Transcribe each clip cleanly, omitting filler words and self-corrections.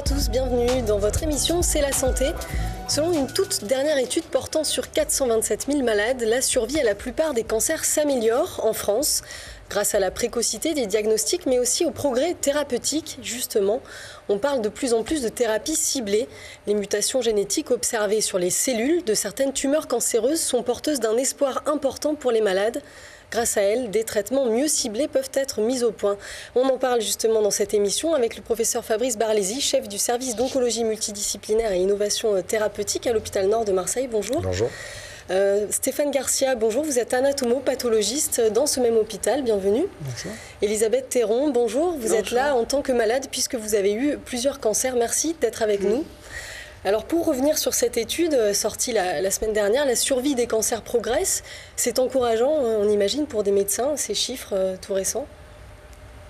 tous, bienvenue dans votre émission C'est la santé. Selon une toute dernière étude portant sur 427 000 malades, la survie à la plupart des cancers s'améliore en France grâce à la précocité des diagnostics mais aussi au progrès thérapeutique. Justement, on parle de plus en plus de thérapies ciblées. Les mutations génétiques observées sur les cellules de certaines tumeurs cancéreuses sont porteuses d'un espoir important pour les malades. Grâce à elles, des traitements mieux ciblés peuvent être mis au point. On en parle justement dans cette émission avec le professeur Fabrice Barlési, chef du service d'oncologie multidisciplinaire et innovation thérapeutique à l'hôpital Nord de Marseille. Bonjour. Bonjour. Stéphane Garcia, bonjour. Vous êtes anatomopathologiste dans ce même hôpital. Bienvenue. Bonjour. Elisabeth Théron, bonjour. Vous êtes là en tant que malade puisque vous avez eu plusieurs cancers. Merci d'être avec nous. Alors pour revenir sur cette étude sortie la semaine dernière, la survie des cancers progresse. C'est encourageant, on imagine, pour des médecins, ces chiffres tout récents.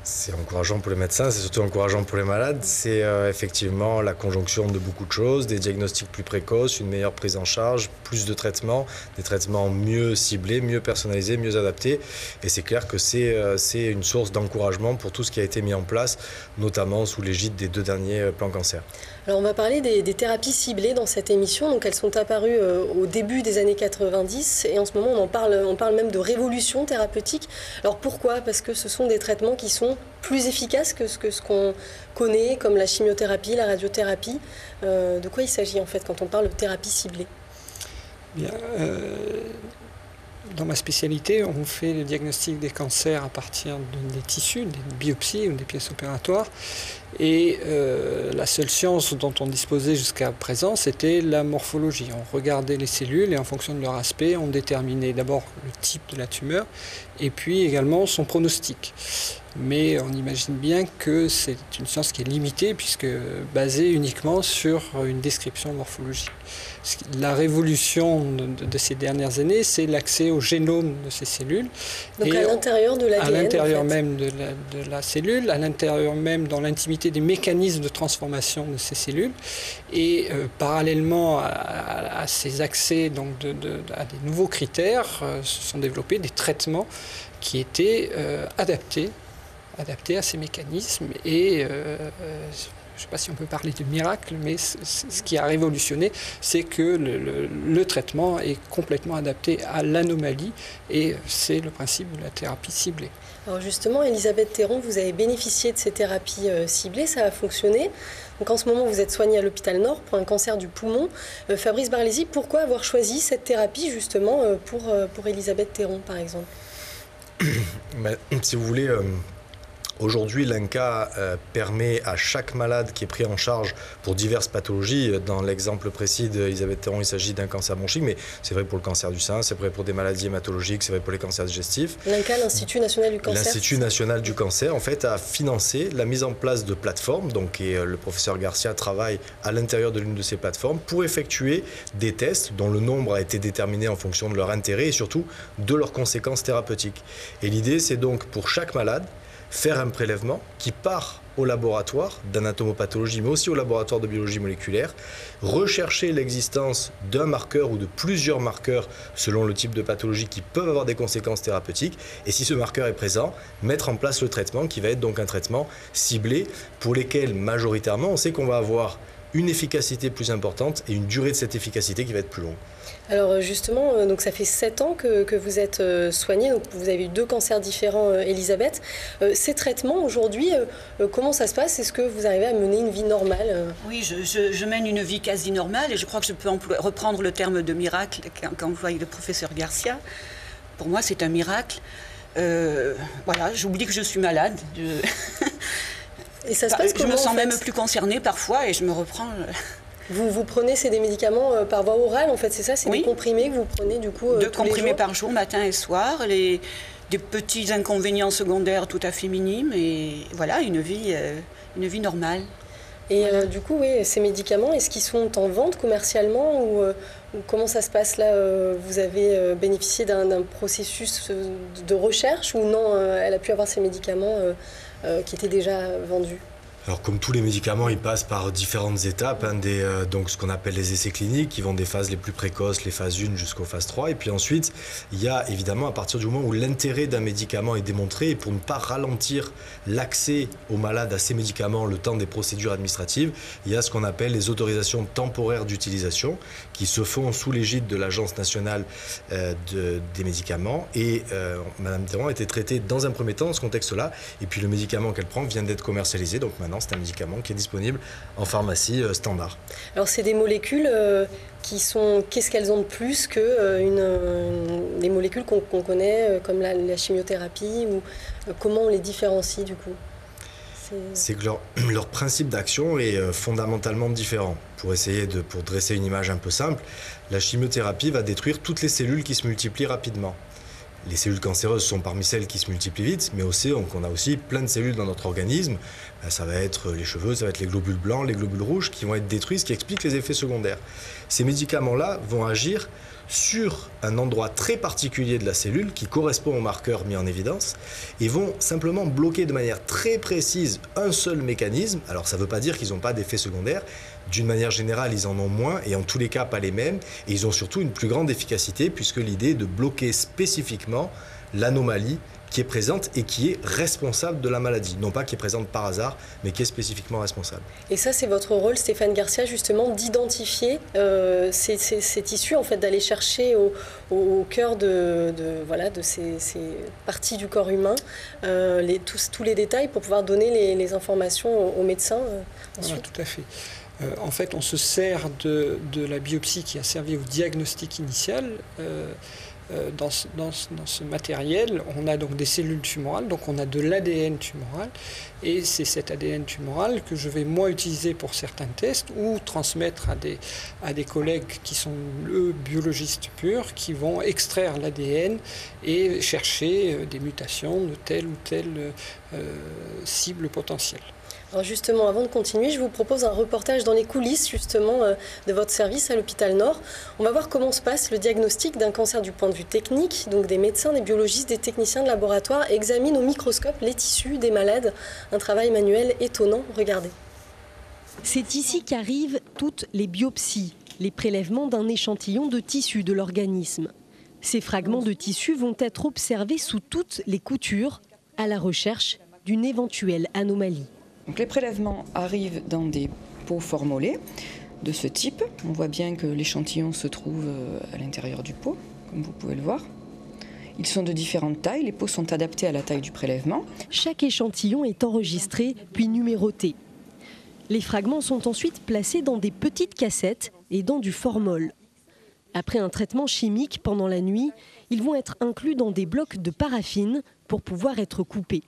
C'est encourageant pour les médecins, c'est surtout encourageant pour les malades. C'est effectivement la conjonction de beaucoup de choses, des diagnostics plus précoces, une meilleure prise en charge, plus de traitements, des traitements mieux ciblés, mieux personnalisés, mieux adaptés. Et c'est clair que c'est une source d'encouragement pour tout ce qui a été mis en place, notamment sous l'égide des 2 derniers plans cancer. Alors on va parler des thérapies ciblées dans cette émission. Donc elles sont apparues au début des années 90 et en ce moment on parle même de révolution thérapeutique. Alors pourquoi ? Parce que ce sont des traitements qui sont plus efficaces que ce qu'on connaît comme la chimiothérapie, la radiothérapie. De quoi il s'agit en fait quand on parle de thérapie ciblée ? Bien, dans ma spécialité, on fait le diagnostic des cancers à partir des tissus, des biopsies ou des pièces opératoires. Et la seule science dont on disposait jusqu'à présent, c'était la morphologie. On regardait les cellules et en fonction de leur aspect, on déterminait d'abord le type de la tumeur et puis également son pronostic. Mais on imagine bien que c'est une science qui est limitée puisque basée uniquement sur une description morphologique. La révolution de ces dernières années, c'est l'accès au génome de ces cellules. Donc et à l'intérieur de l'ADN, à l'intérieur en fait. même de la cellule, à l'intérieur même dans l'intimité des mécanismes de transformation de ces cellules. Et parallèlement à ces accès donc à des nouveaux critères, se sont développés des traitements qui étaient adaptés à ces mécanismes et je ne sais pas si on peut parler de miracle, mais ce qui a révolutionné, c'est que le traitement est complètement adapté à l'anomalie et c'est le principe de la thérapie ciblée. Alors justement, Elisabeth Théron, vous avez bénéficié de ces thérapies ciblées, ça a fonctionné. Donc en ce moment, vous êtes soignée à l'hôpital Nord pour un cancer du poumon. Fabrice Barlési, pourquoi avoir choisi cette thérapie justement pour Elisabeth Théron, par exemple ? Si vous voulez... Aujourd'hui, l'INCa permet à chaque malade qui est pris en charge pour diverses pathologies. Dans l'exemple précis d'Elisabeth Théron, il s'agit d'un cancer bronchique, mais c'est vrai pour le cancer du sein, c'est vrai pour des maladies hématologiques, c'est vrai pour les cancers digestifs. L'INCa, l'Institut national du cancer. L'Institut national du cancer, en fait, a financé la mise en place de plateformes. Donc, le professeur Garcia travaille à l'intérieur de l'une de ces plateformes pour effectuer des tests dont le nombre a été déterminé en fonction de leur intérêt et surtout de leurs conséquences thérapeutiques. Et l'idée, c'est donc pour chaque malade, faire un prélèvement qui part au laboratoire d'anatomopathologie, mais aussi au laboratoire de biologie moléculaire, rechercher l'existence d'un marqueur ou de plusieurs marqueurs selon le type de pathologie qui peuvent avoir des conséquences thérapeutiques, et si ce marqueur est présent, mettre en place le traitement qui va être donc un traitement ciblé pour lesquels majoritairement on sait qu'on va avoir une efficacité plus importante et une durée de cette efficacité qui va être plus longue. Alors justement, donc ça fait 7 ans que vous êtes soignée, donc vous avez eu 2 cancers différents, Elisabeth. Ces traitements aujourd'hui, comment ça se passe ? Est-ce que vous arrivez à mener une vie normale ? Oui, je mène une vie quasi normale et je crois que je peux reprendre le terme de miracle qu'emploie le professeur Garcia. Pour moi, c'est un miracle. Voilà, j'oublie que je suis malade. Et ça se passe comment ? Je me sens même plus concernée parfois et je me reprends... Vous prenez des médicaments par voie orale, en fait, c'est ça ? C'est oui. Des comprimés que vous prenez du coup 2 tous les comprimés jours par jour, matin et soir, des petits inconvénients secondaires tout à fait minimes et voilà, une vie normale. Et voilà. du coup, oui, ces médicaments, est-ce qu'ils sont en vente commercialement ou comment ça se passe là ? Vous avez bénéficié d'un processus de recherche ou non ? Elle a pu avoir ces médicaments qui étaient déjà vendus ? Alors comme tous les médicaments, ils passent par différentes étapes, donc ce qu'on appelle les essais cliniques, qui vont des phases les plus précoces, les phases 1 jusqu'aux phases 3. Et puis ensuite, il y a évidemment à partir du moment où l'intérêt d'un médicament est démontré, et pour ne pas ralentir l'accès aux malades à ces médicaments le temps des procédures administratives, il y a ce qu'on appelle les autorisations temporaires d'utilisation, qui se font sous l'égide de l'Agence nationale des médicaments. Et Madame Mitterrand a été traitée dans un premier temps dans ce contexte-là, et puis le médicament qu'elle prend vient d'être commercialisé, donc maintenant c'est un médicament qui est disponible en pharmacie standard. Alors c'est des molécules qu'est-ce qu'elles ont de plus que les molécules qu'on connaît comme la chimiothérapie, ou comment on les différencie du coup? C'est que leur principe d'action est fondamentalement différent. Pour dresser une image un peu simple, la chimiothérapie va détruire toutes les cellules qui se multiplient rapidement. Les cellules cancéreuses sont parmi celles qui se multiplient vite, mais aussi on a aussi plein de cellules dans notre organisme. Ça va être les cheveux, ça va être les globules blancs, les globules rouges qui vont être détruits, ce qui explique les effets secondaires. Ces médicaments-là vont agir sur un endroit très particulier de la cellule qui correspond au marqueur mis en évidence et vont simplement bloquer de manière très précise un seul mécanisme. Alors ça ne veut pas dire qu'ils n'ont pas d'effets secondaires. D'une manière générale, ils en ont moins et en tous les cas pas les mêmes. Et ils ont surtout une plus grande efficacité puisque l'idée est de bloquer spécifiquement l'anomalie qui est présente et qui est responsable de la maladie. Non pas qui est présente par hasard, mais qui est spécifiquement responsable. Et ça, c'est votre rôle, Stéphane Garcia, justement, d'identifier ces tissus, en fait, d'aller chercher au cœur de ces parties du corps humain tous les détails pour pouvoir donner les informations aux médecins ensuite. Tout à fait. En fait, on se sert de la biopsie qui a servi au diagnostic initial. Dans ce matériel, on a donc des cellules tumorales, donc on a de l'ADN tumoral, et c'est cet ADN tumoral que je vais moi utiliser pour certains tests ou transmettre à des collègues qui sont eux biologistes purs, qui vont extraire l'ADN et chercher des mutations de telle ou telle cible potentielle. Alors justement, avant de continuer, je vous propose un reportage dans les coulisses justement de votre service à l'hôpital Nord. On va voir comment se passe le diagnostic d'un cancer du point de vue technique. Donc des médecins, des biologistes, des techniciens de laboratoire examinent au microscope les tissus des malades. Un travail manuel étonnant, regardez. C'est ici qu'arrivent toutes les biopsies, les prélèvements d'un échantillon de tissu de l'organisme. Ces fragments de tissu vont être observés sous toutes les coutures à la recherche d'une éventuelle anomalie. Donc les prélèvements arrivent dans des pots formolés de ce type. On voit bien que l'échantillon se trouve à l'intérieur du pot, comme vous pouvez le voir. Ils sont de différentes tailles, les pots sont adaptés à la taille du prélèvement. Chaque échantillon est enregistré puis numéroté. Les fragments sont ensuite placés dans des petites cassettes et dans du formol. Après un traitement chimique pendant la nuit, ils vont être inclus dans des blocs de paraffine pour pouvoir être coupés.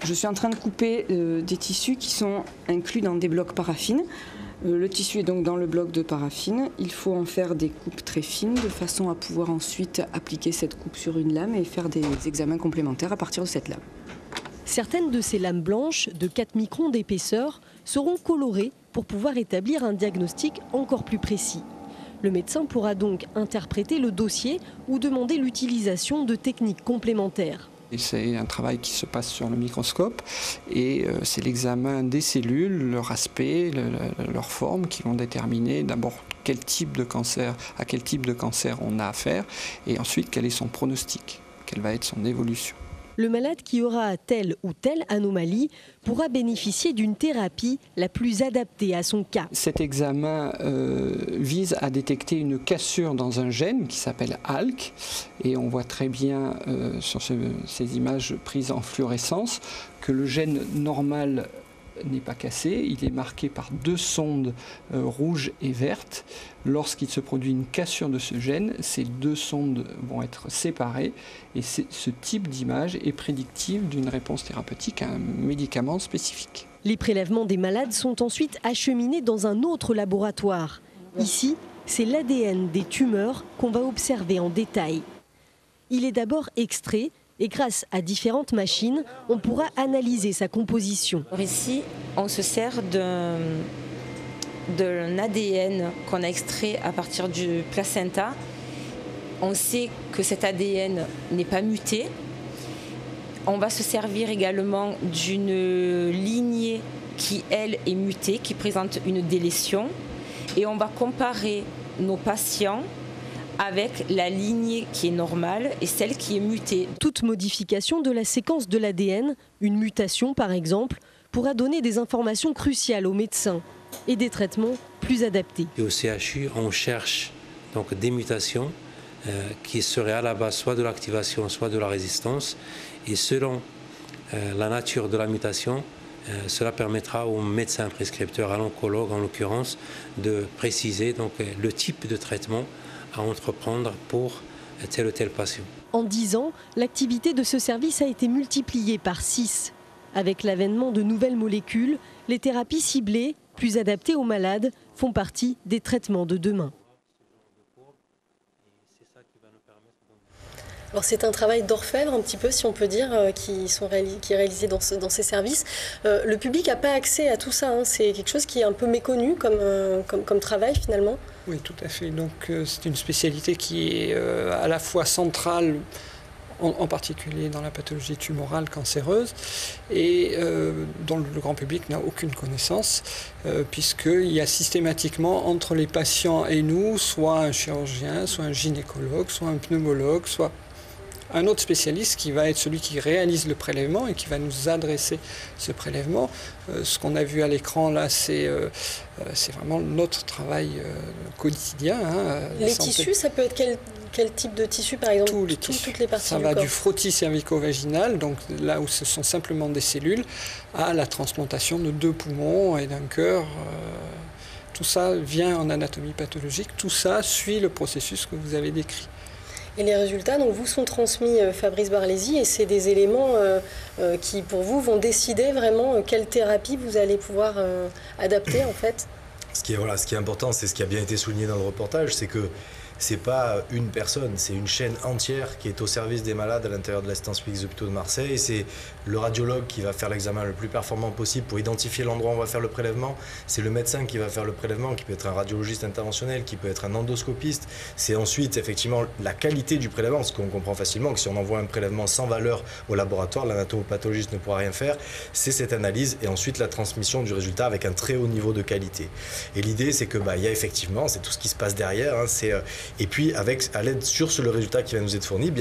Je suis en train de couper des tissus qui sont inclus dans des blocs paraffine. Le tissu est donc dans le bloc de paraffine. Il faut en faire des coupes très fines de façon à pouvoir ensuite appliquer cette coupe sur une lame et faire des examens complémentaires à partir de cette lame. Certaines de ces lames blanches de 4 microns d'épaisseur seront colorées pour pouvoir établir un diagnostic encore plus précis. Le médecin pourra donc interpréter le dossier ou demander l'utilisation de techniques complémentaires. C'est un travail qui se passe sur le microscope et c'est l'examen des cellules, leur aspect, leur forme qui vont déterminer d'abord à quel type de cancer on a affaire et ensuite quel est son pronostic, quelle va être son évolution. Le malade qui aura telle ou telle anomalie pourra bénéficier d'une thérapie la plus adaptée à son cas. Cet examen vise à détecter une cassure dans un gène qui s'appelle ALK et on voit très bien sur ces images prises en fluorescence que le gène normal n'est pas cassé, il est marqué par 2 sondes rouges et vertes. Lorsqu'il se produit une cassure de ce gène, ces 2 sondes vont être séparées et ce type d'image est prédictive d'une réponse thérapeutique à un médicament spécifique. Les prélèvements des malades sont ensuite acheminés dans un autre laboratoire. Ici, c'est l'ADN des tumeurs qu'on va observer en détail. Il est d'abord extrait et grâce à différentes machines, on pourra analyser sa composition. Ici, on se sert d'un ADN qu'on a extrait à partir du placenta. On sait que cet ADN n'est pas muté. On va se servir également d'une lignée qui, elle, est mutée, qui présente une délétion. Et on va comparer nos patients avec la lignée qui est normale et celle qui est mutée. Toute modification de la séquence de l'ADN, une mutation par exemple, pourra donner des informations cruciales aux médecins et des traitements plus adaptés. Et au CHU, on cherche donc des mutations qui seraient à la base soit de l'activation, soit de la résistance. Et selon la nature de la mutation, cela permettra au médecin prescripteur, à l'oncologue en l'occurrence, de préciser donc, le type de traitement à entreprendre pour tel ou tel patient. En 10 ans, l'activité de ce service a été multipliée par 6. Avec l'avènement de nouvelles molécules, les thérapies ciblées, plus adaptées aux malades, font partie des traitements de demain. Alors c'est un travail d'orfèvre un petit peu, si on peut dire, qui est réalisé dans ces services. Le public n'a pas accès à tout ça, hein. C'est quelque chose qui est un peu méconnu comme travail finalement. Oui, tout à fait. Donc c'est une spécialité qui est à la fois centrale, en particulier dans la pathologie tumorale cancéreuse, et dont le grand public n'a aucune connaissance, puisqu'il y a systématiquement entre les patients et nous, soit un chirurgien, soit un gynécologue, soit un pneumologue, soit un autre spécialiste qui va être celui qui réalise le prélèvement et qui va nous adresser ce prélèvement. Ce qu'on a vu à l'écran là, c'est vraiment notre travail quotidien. Hein, les tissus, ça peut être quel type de tissu par exemple? Tous les tissus. Toutes les parties ça du va corps. Du frottis cervico-vaginal, donc là où ce sont simplement des cellules, à la transplantation de 2 poumons et d'un cœur. Tout ça vient en anatomie pathologique, tout ça suit le processus que vous avez décrit. Et les résultats donc, vous sont transmis, Fabrice Barlési, et c'est des éléments qui, pour vous, vont décider vraiment quelle thérapie vous allez pouvoir adapter, en fait. Ce qui est important, c'est ce qui a bien été souligné dans le reportage, c'est que c'est pas une personne, c'est une chaîne entière qui est au service des malades à l'intérieur de l'assistance publique des hôpitaux de Marseille. C'est le radiologue qui va faire l'examen le plus performant possible pour identifier l'endroit où on va faire le prélèvement. C'est le médecin qui va faire le prélèvement, qui peut être un radiologiste interventionnel, qui peut être un endoscopiste. C'est ensuite effectivement la qualité du prélèvement, parce qu'on comprend facilement que si on envoie un prélèvement sans valeur au laboratoire, l'anatomopathologiste ne pourra rien faire. C'est cette analyse et ensuite la transmission du résultat avec un très haut niveau de qualité. Et l'idée, c'est que il y a effectivement, c'est tout ce qui se passe derrière, hein, et puis, à l'aide sur le résultat qui va nous être fourni,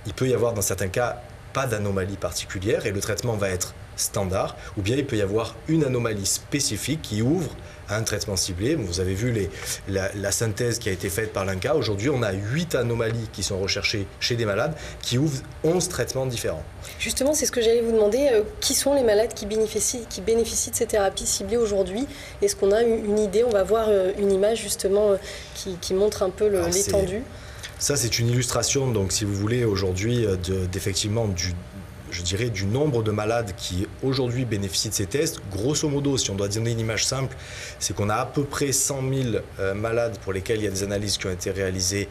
il peut y avoir dans certains cas pas d'anomalie particulière et le traitement va être standard, ou bien il peut y avoir une anomalie spécifique qui ouvre à un traitement ciblé. Vous avez vu la synthèse qui a été faite par l'INCa. Aujourd'hui, on a 8 anomalies qui sont recherchées chez des malades qui ouvrent 11 traitements différents. Justement, c'est ce que j'allais vous demander. Qui sont les malades qui bénéficient de ces thérapies ciblées aujourd'hui? Est-ce qu'on a une idée? On va voir une image justement qui montre un peu l'étendue. Ça, c'est une illustration, donc, si vous voulez, aujourd'hui, d'effectivement du nombre de malades qui aujourd'hui bénéficient de ces tests. Grosso modo, si on doit donner une image simple, c'est qu'on a à peu près 100 000 malades pour lesquels il y a des analyses qui ont été réalisées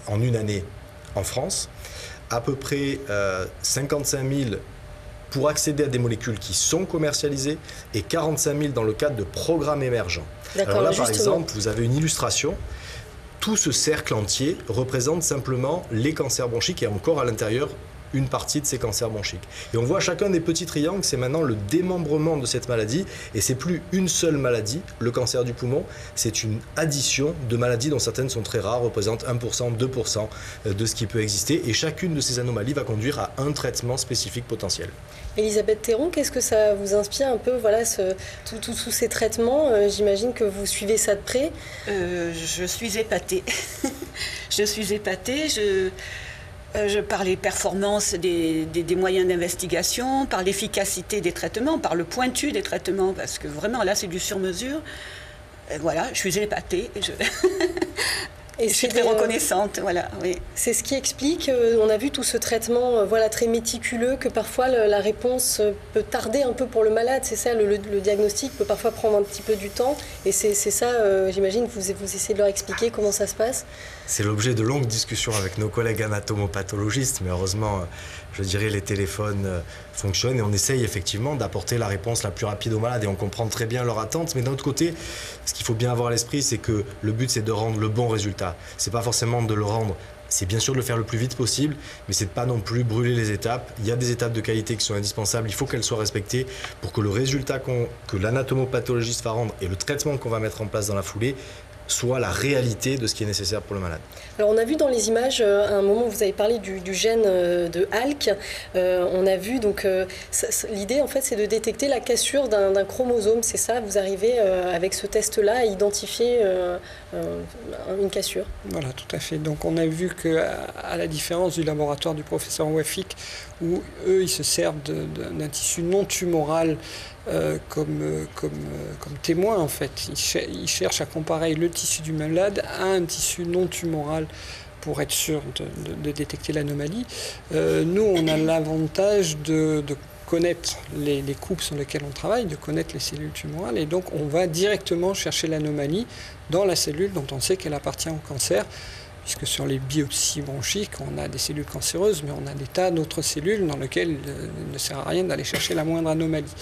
en une année en France. À peu près 55 000 pour accéder à des molécules qui sont commercialisées et 45 000 dans le cadre de programmes émergents. Alors là, par exemple, vous avez une illustration. Tout ce cercle entier représente simplement les cancers bronchiques et encore à l'intérieur une partie de ces cancers bronchiques. Et on voit chacun des petits triangles, c'est maintenant le démembrement de cette maladie, et c'est plus une seule maladie, le cancer du poumon, c'est une addition de maladies dont certaines sont très rares, représentent 1%, 2% de ce qui peut exister, et chacune de ces anomalies va conduire à un traitement spécifique potentiel. Elisabeth Théron, qu'est-ce que ça vous inspire un peu, tous ces traitements? J'imagine que vous suivez ça de près. Je suis épatée. Je suis épatée. Par les performances des moyens d'investigation, par l'efficacité des traitements, par le pointu des traitements, parce que vraiment là c'est du sur-mesure. Voilà, je suis épatée. Et je suis très reconnaissante, voilà. Oui. C'est ce qui explique, on a vu tout ce traitement très méticuleux, que parfois la réponse peut tarder un peu pour le malade. C'est ça, le diagnostic peut parfois prendre un petit peu du temps. Et c'est ça, j'imagine que vous essayez de leur expliquer comment ça se passe. C'est l'objet de longues discussions avec nos collègues anatomopathologistes, mais heureusement, je dirais, les téléphones fonctionnent et on essaye effectivement d'apporter la réponse la plus rapide aux malades et on comprend très bien leur attente. Mais d'un autre côté, ce qu'il faut bien avoir à l'esprit, c'est que le but, c'est de rendre le bon résultat. C'est pas forcément de le rendre c'est bien sûr de le faire le plus vite possible, mais c'est de pas non plus brûler les étapes. Il y a des étapes de qualité qui sont indispensables, il faut qu'elles soient respectées pour que le résultat que l'anatomopathologiste va rendre et le traitement qu'on va mettre en place dans la foulée soit la réalité de ce qui est nécessaire pour le malade. Alors on a vu dans les images, à un moment vous avez parlé du gène de ALK, on a vu donc l'idée en fait c'est de détecter la cassure d'un chromosome, c'est ça, vous arrivez avec ce test-là à identifier une cassure. Voilà, tout à fait. Donc on a vu qu'à la différence du laboratoire du professeur Wafik, où eux ils se servent d'un tissu non tumoral comme témoin en fait. Ils cherchent à comparer le tissu du malade à un tissu non tumoral pour être sûr de détecter l'anomalie. Nous, on a l'avantage de connaître les coupes sur lesquelles on travaille, de connaître les cellules tumorales, et donc on va directement chercher l'anomalie dans la cellule dont on sait qu'elle appartient au cancer, puisque sur les biopsies bronchiques, on a des cellules cancéreuses, mais on a des tas d'autres cellules dans lesquelles il ne sert à rien d'aller chercher la moindre anomalie.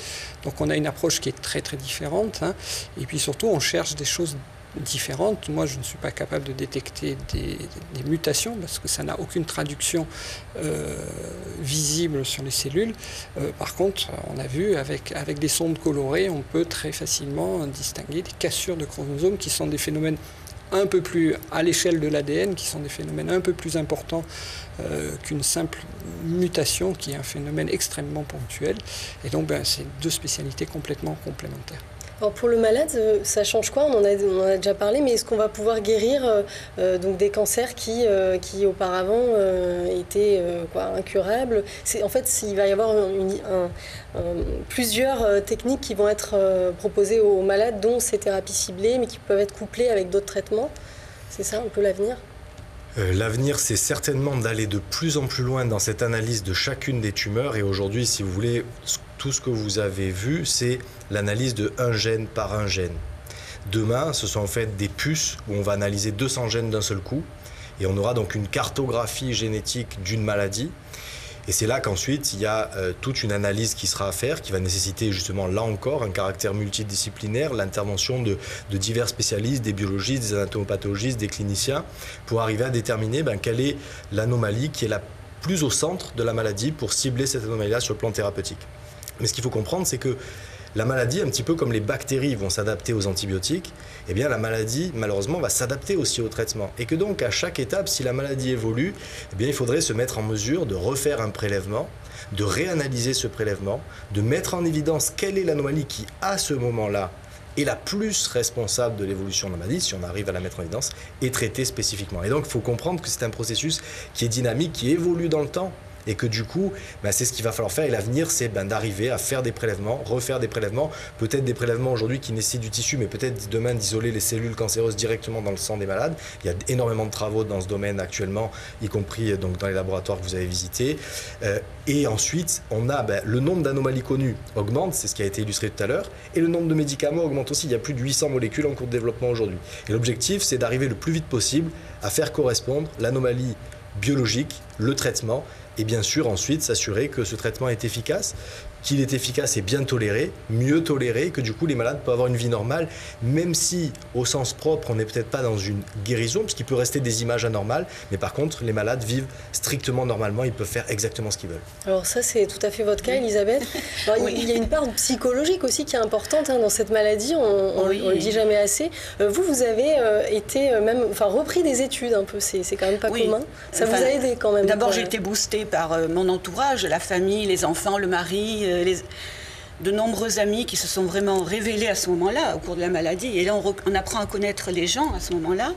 Donc on a une approche qui est très très différente, hein, et puis surtout on cherche des choses différentes. Moi, je ne suis pas capable de détecter des mutations parce que ça n'a aucune traduction visible sur les cellules. Par contre, on a vu avec des sondes colorées, on peut très facilement distinguer des cassures de chromosomes qui sont des phénomènes un peu plus à l'échelle de l'ADN, qui sont des phénomènes un peu plus importants qu'une simple mutation qui est un phénomène extrêmement ponctuel. Et donc, c'est deux spécialités complètement complémentaires. Alors pour le malade, ça change quoi ? On en a déjà parlé, mais est-ce qu'on va pouvoir guérir donc des cancers qui auparavant étaient incurables ? En fait, il va y avoir plusieurs techniques qui vont être proposées aux malades, dont ces thérapies ciblées, mais qui peuvent être couplées avec d'autres traitements. C'est ça un peu l'avenir ? L'avenir, c'est certainement d'aller de plus en plus loin dans cette analyse de chacune des tumeurs. Et aujourd'hui, si vous voulez, tout ce que vous avez vu, c'est l'analyse de un gène par un gène. Demain, ce sont en fait des puces où on va analyser 200 gènes d'un seul coup. Et on aura donc une cartographie génétique d'une maladie. Et c'est là qu'ensuite, il y a toute une analyse qui sera à faire, qui va nécessiter justement, là encore, un caractère multidisciplinaire, l'intervention de divers spécialistes, des biologistes, des anatomopathologistes, des cliniciens, pour arriver à déterminer quelle est l'anomalie qui est la plus au centre de la maladie pour cibler cette anomalie-là sur le plan thérapeutique. Mais ce qu'il faut comprendre, c'est que la maladie, un petit peu comme les bactéries vont s'adapter aux antibiotiques, eh bien la maladie, malheureusement, va s'adapter aussi au traitement. Et que donc, à chaque étape, si la maladie évolue, eh bien, il faudrait se mettre en mesure de refaire un prélèvement, de réanalyser ce prélèvement, de mettre en évidence quelle est l'anomalie qui, à ce moment-là, est la plus responsable de l'évolution de la maladie, si on arrive à la mettre en évidence, et traiter spécifiquement. Et donc, il faut comprendre que c'est un processus qui est dynamique, qui évolue dans le temps. Et que du coup, c'est ce qu'il va falloir faire. Et l'avenir, c'est d'arriver à faire des prélèvements, refaire des prélèvements, peut-être des prélèvements aujourd'hui qui nécessitent du tissu, mais peut-être demain d'isoler les cellules cancéreuses directement dans le sang des malades. Il y a énormément de travaux dans ce domaine actuellement, y compris donc, dans les laboratoires que vous avez visités. Et ensuite, on a le nombre d'anomalies connues augmente, c'est ce qui a été illustré tout à l'heure, et le nombre de médicaments augmente aussi. Il y a plus de 800 molécules en cours de développement aujourd'hui. Et l'objectif, c'est d'arriver le plus vite possible à faire correspondre l'anomalie biologique, le traitement, et bien sûr ensuite s'assurer que ce traitement est efficace, qu'il est efficace et bien toléré, mieux toléré, et que du coup les malades peuvent avoir une vie normale, même si au sens propre on n'est peut-être pas dans une guérison, puisqu'il peut rester des images anormales, mais par contre les malades vivent strictement normalement, ils peuvent faire exactement ce qu'ils veulent. Alors ça c'est tout à fait votre cas, Elisabeth. Alors, oui. Il y a une part psychologique aussi qui est importante dans cette maladie, on le dit jamais assez. Vous avez été même, repris des études un peu, c'est quand même pas commun. Ça vous a aidé quand même. D'abord j'ai été boostée par mon entourage, la famille, les enfants, le mari, de nombreux amis qui se sont vraiment révélés à ce moment-là, au cours de la maladie. Et là, on apprend à connaître les gens à ce moment-là.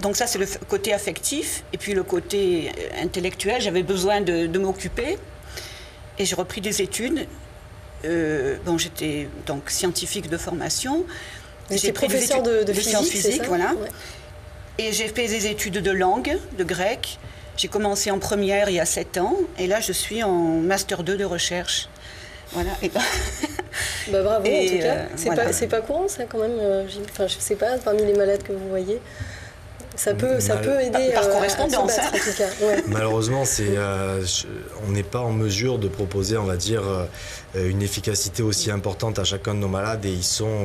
Donc ça, c'est le côté affectif. Et puis le côté intellectuel, j'avais besoin de m'occuper. Et j'ai repris des études. J'étais donc scientifique de formation. J'étais professeur de sciences physiques, voilà. Ouais. Et j'ai fait des études de langue, de grec. J'ai commencé en première il y a 7 ans, et là je suis en Master 2 de recherche. Voilà. Et bravo en tout cas. C'est pas courant ça quand même. Je sais pas, parmi les malades que vous voyez. Ça peut aider par à correspondance, se battre, en tout cas. Ouais. Malheureusement, on n'est pas en mesure de proposer, on va dire, une efficacité aussi importante à chacun de nos malades, et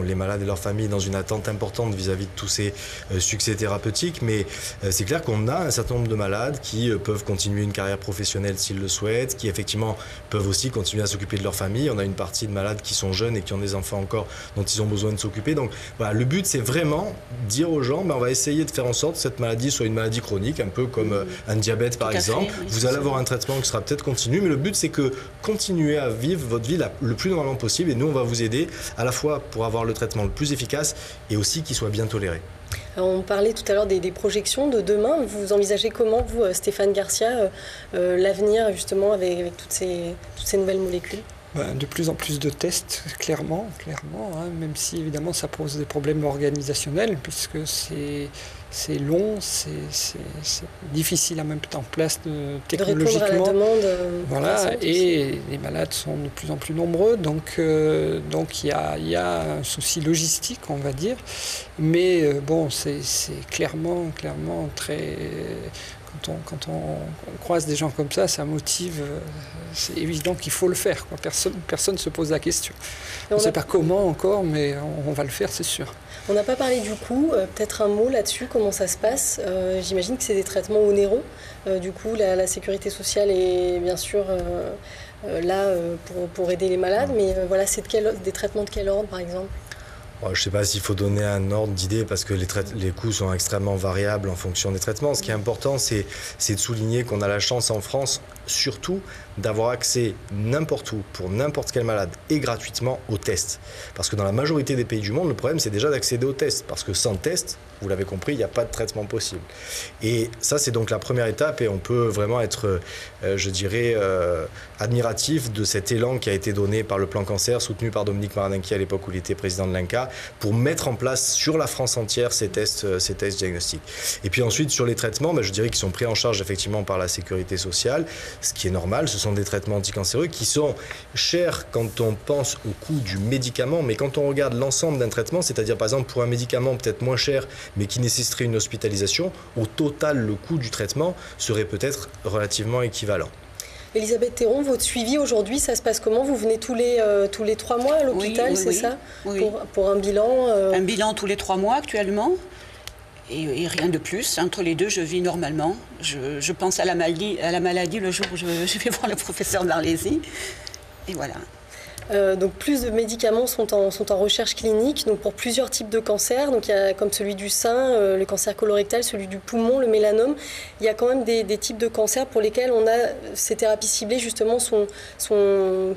les malades et leurs familles, dans une attente importante vis-à-vis de tous ces succès thérapeutiques. Mais c'est clair qu'on a un certain nombre de malades qui peuvent continuer une carrière professionnelle s'ils le souhaitent, qui effectivement peuvent aussi continuer à s'occuper de leur famille. On a une partie de malades qui sont jeunes et qui ont des enfants encore dont ils ont besoin de s'occuper. Donc voilà, le but, c'est vraiment dire aux gens, on va essayer de faire en sorte que cette maladie soit une maladie chronique, un peu comme un diabète par exemple. Vous allez avoir un traitement qui sera peut-être continu, mais le but, c'est que continuez à vivre votre vie le plus normalement possible, et nous, on va vous aider à la fois pour avoir le traitement le plus efficace et aussi qu'il soit bien toléré. Alors, on parlait tout à l'heure des projections de demain. Vous envisagez comment, vous, Stéphane Garcia, l'avenir justement avec toutes ces nouvelles molécules ? De plus en plus de tests, clairement, hein, même si évidemment ça pose des problèmes organisationnels, puisque c'est long, c'est difficile à mettre en place technologiquement. De répondre à la demande. Voilà, et les malades sont de plus en plus nombreux, donc il y a un souci logistique, on va dire, mais bon, c'est clairement très... Quand on croise des gens comme ça motive. C'est évident qu'il faut le faire, quoi. Personne ne se pose la question. On ne sait pas comment encore, mais on va le faire, c'est sûr. On n'a pas parlé du coût. Peut-être un mot là-dessus, comment ça se passe. J'imagine que c'est des traitements onéreux. Du coup, la sécurité sociale est bien sûr là pour aider les malades. Mais voilà, c'est des traitements de quel ordre, par exemple ? Je ne sais pas s'il faut donner un ordre d'idée, parce que les coûts sont extrêmement variables en fonction des traitements. Ce qui est important, c'est de souligner qu'on a la chance en France, surtout, d'avoir accès n'importe où, pour n'importe quel malade, et gratuitement aux tests. Parce que dans la majorité des pays du monde, le problème, c'est déjà d'accéder aux tests. Parce que sans test, vous l'avez compris, il n'y a pas de traitement possible. Et ça, c'est donc la première étape, et on peut vraiment être, je dirais, admiratif de cet élan qui a été donné par le plan cancer, soutenu par Dominique Marinenki à l'époque où il était président de l'INCa, pour mettre en place sur la France entière ces tests diagnostiques. Et puis ensuite, sur les traitements, je dirais qu'ils sont pris en charge effectivement par la sécurité sociale, ce qui est normal. Ce sont des traitements anticancéreux qui sont chers quand on pense au coût du médicament, mais quand on regarde l'ensemble d'un traitement, c'est-à-dire par exemple pour un médicament peut-être moins cher, mais qui nécessiterait une hospitalisation, au total, le coût du traitement serait peut-être relativement équivalent. Elisabeth Théron, votre suivi aujourd'hui, ça se passe comment ? Vous venez tous les 3 mois à l'hôpital, oui, c'est ça ? Oui. Pour un bilan Un bilan tous les 3 mois actuellement, et rien de plus. Entre les deux, je vis normalement. Je pense à la maladie le jour où je vais voir le professeur Marlézy. Et voilà. Donc plus de médicaments sont en recherche clinique, donc pour plusieurs types de cancers. Donc il y a comme celui du sein, le cancer colorectal, celui du poumon, le mélanome. Il y a quand même des types de cancers pour lesquels ces thérapies ciblées justement sont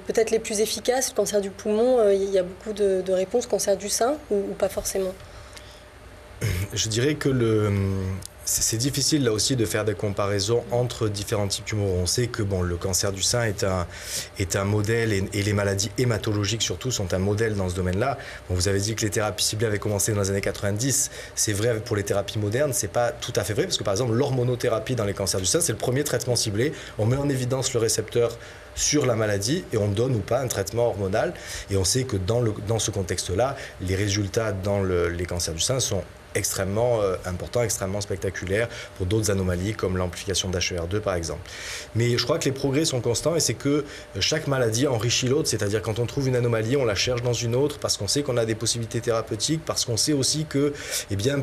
peut-être les plus efficaces. Le cancer du poumon, il y a beaucoup de réponses. Cancer du sein ou pas forcément ? Je dirais que c'est difficile là aussi de faire des comparaisons entre différents types tumeurs. On sait que le cancer du sein est un modèle, et les maladies hématologiques surtout sont un modèle dans ce domaine-là. Vous avez dit que les thérapies ciblées avaient commencé dans les années 90. C'est vrai pour les thérapies modernes, c'est pas tout à fait vrai, parce que par exemple l'hormonothérapie dans les cancers du sein, c'est le premier traitement ciblé. On met en évidence le récepteur sur la maladie et on donne ou pas un traitement hormonal. Et on sait que dans ce contexte-là, les résultats dans les cancers du sein sont extrêmement important, extrêmement spectaculaire pour d'autres anomalies comme l'amplification d'HER2 par exemple. Mais je crois que les progrès sont constants, et c'est que chaque maladie enrichit l'autre, c'est-à-dire quand on trouve une anomalie, on la cherche dans une autre parce qu'on sait qu'on a des possibilités thérapeutiques, parce qu'on sait aussi que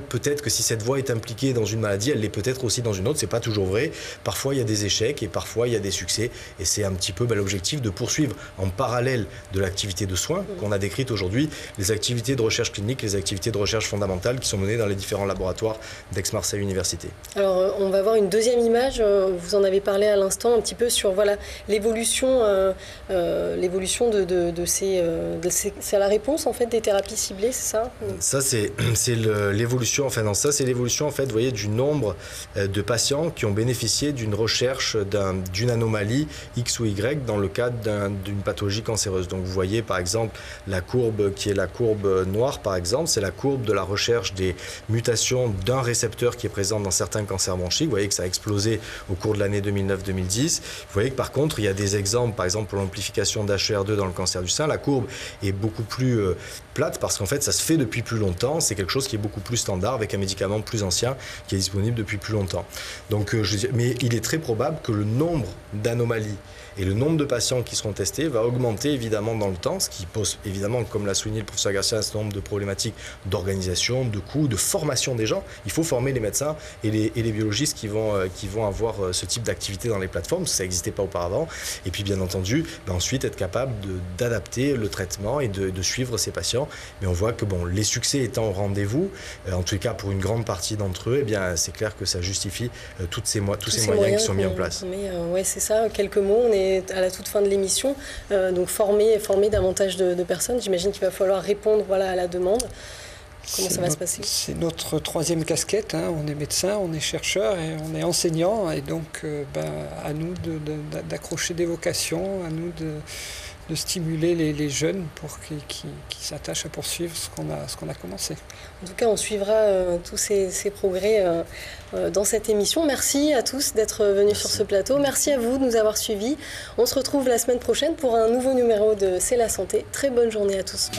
peut-être que si cette voie est impliquée dans une maladie, elle l'est peut-être aussi dans une autre. C'est pas toujours vrai. Parfois il y a des échecs et parfois il y a des succès, et c'est un petit peu l'objectif de poursuivre en parallèle de l'activité de soins qu'on a décrite aujourd'hui, les activités de recherche clinique, les activités de recherche fondamentale qui sont menées dans les différents laboratoires d'Aix-Marseille Université. Alors on va voir une deuxième image, vous en avez parlé à l'instant un petit peu sur l'évolution de ces... c'est la réponse en fait des thérapies ciblées, c'est ça ? Ça c'est l'évolution, c'est l'évolution en fait, vous voyez, du nombre de patients qui ont bénéficié d'une recherche d'une anomalie X ou Y dans le cadre d'une pathologie cancéreuse. Donc vous voyez par exemple la courbe qui est la courbe noire par exemple, c'est la courbe de la recherche des mutation d'un récepteur qui est présent dans certains cancers bronchiques. Vous voyez que ça a explosé au cours de l'année 2009-2010. Vous voyez que par contre, il y a des exemples, par exemple pour l'amplification d'HER2 dans le cancer du sein, la courbe est beaucoup plus plate parce qu'en fait, ça se fait depuis plus longtemps. C'est quelque chose qui est beaucoup plus standard avec un médicament plus ancien qui est disponible depuis plus longtemps. Donc, mais il est très probable que le nombre d'anomalies et le nombre de patients qui seront testés va augmenter évidemment dans le temps, ce qui pose évidemment, comme l'a souligné le professeur Garcia, un certain nombre de problématiques d'organisation, de coûts, de formation des gens. Il faut former les médecins et les biologistes qui vont avoir ce type d'activité dans les plateformes, ça n'existait pas auparavant. Et puis bien entendu, ensuite être capable d'adapter le traitement et de suivre ces patients. Mais on voit que bon, les succès étant au rendez-vous, en tout cas pour une grande partie d'entre eux, eh bien c'est clair que ça justifie tous ces moyens qui sont mis en place. Oui, c'est ça, quelques mots, on est à la toute fin de l'émission, donc former davantage de personnes. J'imagine qu'il va falloir répondre à la demande. Comment ça va se passer? C'est notre troisième casquette, hein. On est médecin, on est chercheur et on est enseignant, et donc à nous d'accrocher des vocations, à nous de stimuler les jeunes pour qu'ils s'attachent à poursuivre ce qu'on a commencé. En tout cas, on suivra tous ces progrès dans cette émission. Merci à tous d'être venus sur ce plateau. Merci à vous de nous avoir suivis. On se retrouve la semaine prochaine pour un nouveau numéro de C'est la santé. Très bonne journée à tous.